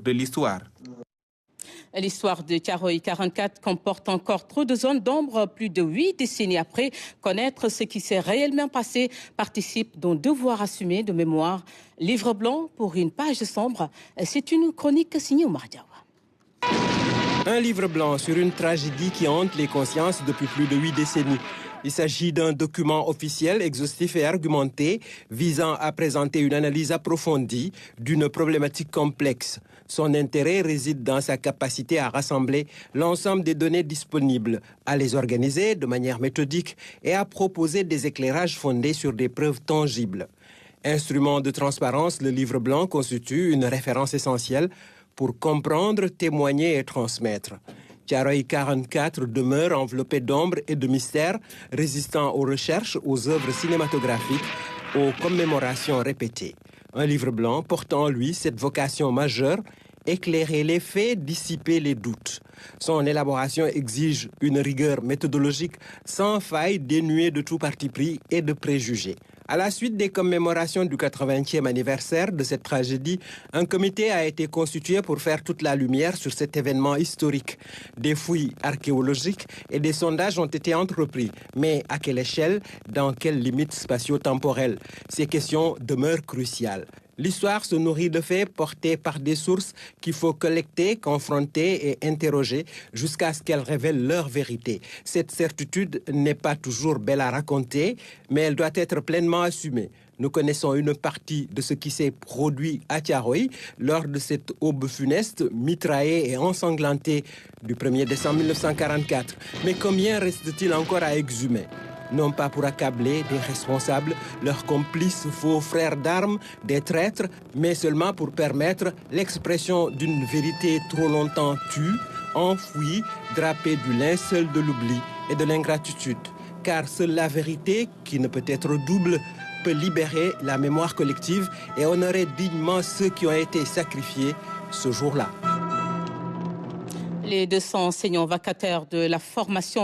de l'histoire. L'histoire de Thiaroye 44 comporte encore trop de zones d'ombre. Plus de 8 décennies après, connaître ce qui s'est réellement passé participe d'un devoir assumé de mémoire. Livre blanc pour une page sombre, c'est une chronique signée Oumar Diawa. Un livre blanc sur une tragédie qui hante les consciences depuis plus de 8 décennies. Il s'agit d'un document officiel, exhaustif et argumenté, visant à présenter une analyse approfondie d'une problématique complexe. Son intérêt réside dans sa capacité à rassembler l'ensemble des données disponibles, à les organiser de manière méthodique et à proposer des éclairages fondés sur des preuves tangibles. Instrument de transparence, le livre blanc constitue une référence essentielle pour comprendre, témoigner et transmettre. Thiaroye 44 demeure enveloppé d'ombre et de mystères, résistant aux recherches, aux œuvres cinématographiques, aux commémorations répétées. Un livre blanc portant en lui cette vocation majeure, éclairer les faits, dissiper les doutes. Son élaboration exige une rigueur méthodologique sans faille, dénuée de tout parti pris et de préjugés. À la suite des commémorations du 80e anniversaire de cette tragédie, un comité a été constitué pour faire toute la lumière sur cet événement historique. Des fouilles archéologiques et des sondages ont été entrepris. Mais à quelle échelle? Dans quelles limites spatio-temporelles? Ces questions demeurent cruciales. L'histoire se nourrit de faits portés par des sources qu'il faut collecter, confronter et interroger jusqu'à ce qu'elles révèlent leur vérité. Cette certitude n'est pas toujours belle à raconter, mais elle doit être pleinement assumée. Nous connaissons une partie de ce qui s'est produit à Thiaroye lors de cette aube funeste, mitraillée et ensanglantée du 1er décembre 1944. Mais combien reste-t-il encore à exhumer ? Non pas pour accabler des responsables, leurs complices, faux frères d'armes, des traîtres, mais seulement pour permettre l'expression d'une vérité trop longtemps tue, enfouie, drapée du linceul de l'oubli et de l'ingratitude. Car seule la vérité, qui ne peut être double, peut libérer la mémoire collective et honorer dignement ceux qui ont été sacrifiés ce jour-là. Les 200 enseignants vacataires de la formation